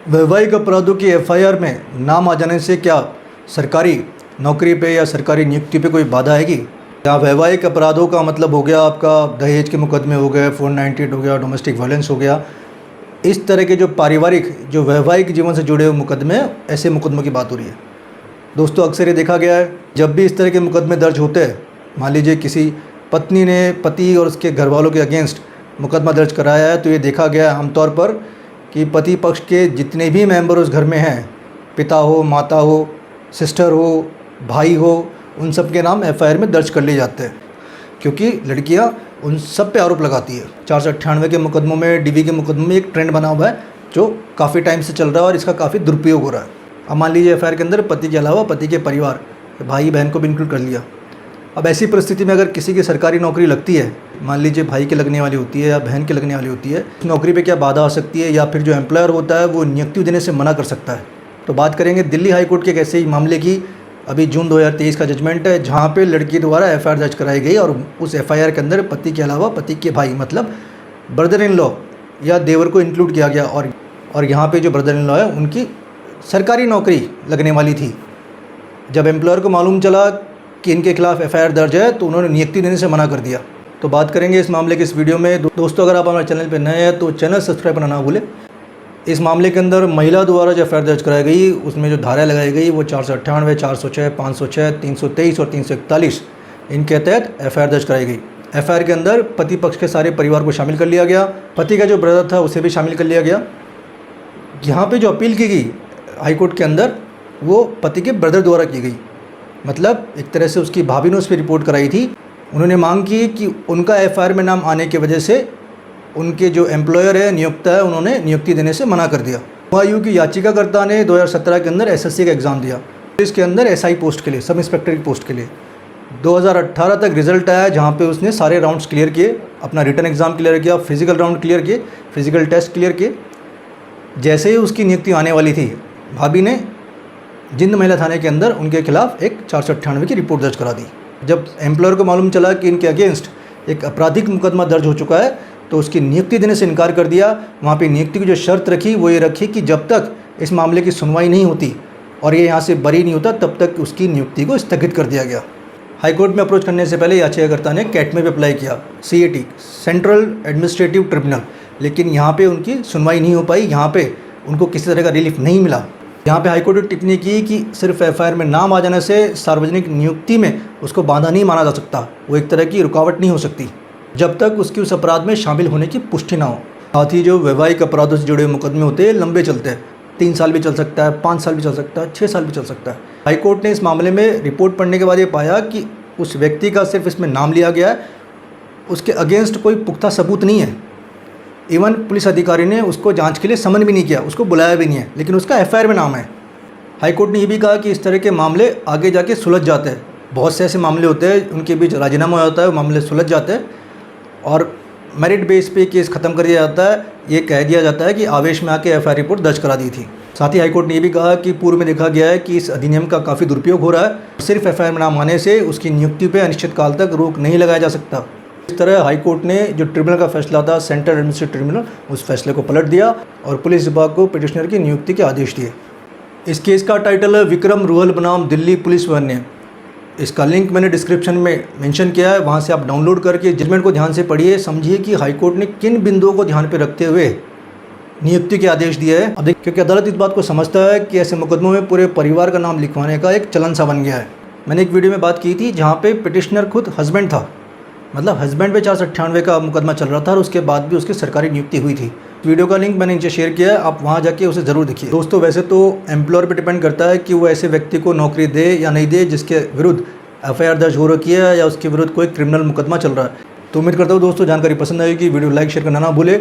वैवाहिक अपराधों की एफआईआर में नाम आ जाने से क्या सरकारी नौकरी पे या सरकारी नियुक्ति पे कोई बाधा आएगी? या वैवाहिक अपराधों का मतलब हो गया आपका दहेज के मुकदमे हो गए, 498 हो गया, डोमेस्टिक वायलेंस हो गया, इस तरह के जो पारिवारिक जो वैवाहिक जीवन से जुड़े हुए मुकदमे, ऐसे मुकदमों की बात हो रही है। दोस्तों, अक्सर ये देखा गया है जब भी इस तरह के मुकदमे दर्ज होते हैं, मान लीजिए किसी पत्नी ने पति और उसके घर वालों के अगेंस्ट मुकदमा दर्ज कराया है, तो ये देखा गया है आमतौर पर कि पति पक्ष के जितने भी मेंबर उस घर में हैं, पिता हो, माता हो, सिस्टर हो, भाई हो, उन सब के नाम एफआईआर में दर्ज कर लिए जाते हैं, क्योंकि लड़कियां उन सब पे आरोप लगाती है। 498 के मुकदमों में, डीवी के मुकदमों में एक ट्रेंड बना हुआ है जो काफ़ी टाइम से चल रहा है और इसका काफ़ी दुरुपयोग हो रहा है। अब मान लीजिए एफआईआर के अंदर पति के अलावा पति के परिवार, भाई बहन को भी इंक्लूड कर लिया। अब ऐसी परिस्थिति में अगर किसी की सरकारी नौकरी लगती है, मान लीजिए भाई के लगने वाली होती है या बहन के लगने वाली होती है, उस नौकरी पे क्या बाधा आ सकती है या फिर जो एम्प्लॉयर होता है वो नियुक्ति देने से मना कर सकता है? तो बात करेंगे दिल्ली हाई कोर्ट के एक ऐसे ही मामले की। अभी जून 2023 का जजमेंट है, जहाँ पे लड़की द्वारा एफआईआर दर्ज कराई गई और उस एफआईआर के अंदर पति के अलावा पति के भाई, मतलब ब्रदर इन लॉ या देवर को इंक्लूड किया गया। और यहाँ पे जो ब्रदर इन लॉ है उनकी सरकारी नौकरी लगने वाली थी। जब एम्प्लॉयर को मालूम चला कि इनके खिलाफ एफआईआर दर्ज है, तो उन्होंने नियुक्ति देने से मना कर दिया। तो बात करेंगे इस मामले की इस वीडियो में। दोस्तों, अगर आप हमारे चैनल पर नए हैं तो चैनल सब्सक्राइब करना ना भूलें। इस मामले के अंदर महिला द्वारा जो एफआईआर दर्ज कराई गई, उसमें जो धाराएँ लगाई गई वो 498, 406, 506, 323 और 341 इनके तहत एफआईआर दर्ज कराई गई। एफआईआर के अंदर पति पक्ष के सारे परिवार को शामिल कर लिया गया, पति का जो ब्रदर था उसे भी शामिल कर लिया गया। यहाँ पे जो अपील की गई हाईकोर्ट के अंदर, वो पति के ब्रदर द्वारा की गई। मतलब एक तरह से उसकी भाभी ने उस पर रिपोर्ट कराई थी। उन्होंने मांग की कि उनका एफआईआर में नाम आने की वजह से उनके जो एम्प्लॉयर है, नियोक्ता है, उन्होंने नियुक्ति देने से मना कर दिया। हुमायूं की याचिकाकर्ता ने 2017 के अंदर एसएससी का एग्ज़ाम दिया, इसके अंदर एसआई पोस्ट के लिए, सब इंस्पेक्टर की पोस्ट के लिए। 2018 तक रिजल्ट आया, जहाँ पे उसने सारे राउंड्स क्लियर किए, अपना रिटन एग्ज़ाम क्लियर किया, फिजिकल राउंड क्लियर किए, फिजिकल टेस्ट क्लियर किए। जैसे ही उसकी नियुक्ति आने वाली थी, भाभी ने जिंद महिला थाने के अंदर उनके खिलाफ एक 498 की रिपोर्ट दर्ज करा दी। जब एम्प्लॉयर को मालूम चला कि इनके अगेंस्ट एक आपराधिक मुकदमा दर्ज हो चुका है, तो उसकी नियुक्ति देने से इनकार कर दिया। वहाँ पे नियुक्ति की जो शर्त रखी वो ये रखी कि जब तक इस मामले की सुनवाई नहीं होती और ये यहाँ से बरी नहीं होता, तब तक उसकी नियुक्ति को स्थगित कर दिया गया। हाईकोर्ट में अप्रोच करने से पहले याचिकाकर्ता ने कैट में भी अप्लाई किया, CAT, सेंट्रल एडमिनिस्ट्रेटिव ट्रिब्यूनल, लेकिन यहाँ पे उनकी सुनवाई नहीं हो पाई। यहाँ पे उनको किसी तरह का रिलीफ नहीं मिला। यहाँ पे हाईकोर्ट ने टिप्पणी की कि सिर्फ एफआईआर में नाम आ जाने से सार्वजनिक नियुक्ति में उसको बाधा नहीं माना जा सकता, वो एक तरह की रुकावट नहीं हो सकती जब तक उसकी उस अपराध में शामिल होने की पुष्टि ना हो। साथ ही जो वैवाहिक अपराधों से जुड़े हुए मुकदमे होते हैं, लंबे चलते हैं, 3 साल भी चल सकता है, 5 साल भी चल सकता है, 6 साल भी चल सकता है। हाईकोर्ट ने इस मामले में रिपोर्ट पढ़ने के बाद ये पाया कि उस व्यक्ति का सिर्फ इसमें नाम लिया गया है, उसके अगेंस्ट कोई पुख्ता सबूत नहीं है। इवन पुलिस अधिकारी ने उसको जांच के लिए समन भी नहीं किया, उसको बुलाया भी नहीं है, लेकिन उसका एफआईआर में नाम है। हाईकोर्ट ने ये भी कहा कि इस तरह के मामले आगे जाके सुलझ जाते हैं। बहुत से ऐसे मामले होते हैं उनके बीच राजीनामा होता है, वो मामले सुलझ जाते हैं और मेरिट बेस पे केस ख़त्म कर दिया जाता है। ये कह दिया जाता है कि आवेश में आके एफआईआर रिपोर्ट दर्ज करा दी थी। साथ ही हाईकोर्ट ने ये भी कहा कि पूर्व में देखा गया है कि इस अधिनियम का काफ़ी दुरुपयोग हो रहा है। सिर्फ एफआईआर में नाम आने से उसकी नियुक्ति पर अनिश्चित काल तक रोक नहीं लगाया जा सकता। इस तरह हाईकोर्ट ने जो ट्रिब्यूनल का फैसला था, सेंट्रल एडमिनिस्ट्रेटिव ट्रिब्यूनल, उस फैसले को पलट दिया और पुलिस विभाग को पिटिशनर की नियुक्ति के आदेश दिए। इस केस का टाइटल है विक्रम रुहल बनाम दिल्ली पुलिस वन्य। इसका लिंक मैंने डिस्क्रिप्शन में मेंशन किया है, वहाँ से आप डाउनलोड करके जजमेंट को ध्यान से पढ़िए, समझिए कि हाईकोर्ट ने किन बिंदुओं को ध्यान पर रखते हुए नियुक्ति के आदेश दिए हैं। अब क्योंकि अदालत इस बात को समझता है कि ऐसे मुकदमों में पूरे परिवार का नाम लिखवाने का एक चलन सा बन गया है। मैंने एक वीडियो में बात की थी जहाँ पे पिटिशनर खुद हस्बैंड था, मतलब हस्बैंड पे 498 का मुकदमा चल रहा था और उसके बाद भी उसकी सरकारी नियुक्ति हुई थी। वीडियो का लिंक मैंने नीचे शेयर किया है, आप वहाँ जाके उसे ज़रूर देखिए। दोस्तों, वैसे तो एम्प्लॉयर पे डिपेंड करता है कि वो ऐसे व्यक्ति को नौकरी दे या नहीं दे जिसके विरुद्ध एफआईआर दर्ज हो रखी है या उसके विरुद्ध कोई क्रिमिनल मुकदमा चल रहा है। तो उम्मीद करता हूँ दोस्तों जानकारी पसंद आएगी। वीडियो लाइक शेयर करना ना भूले।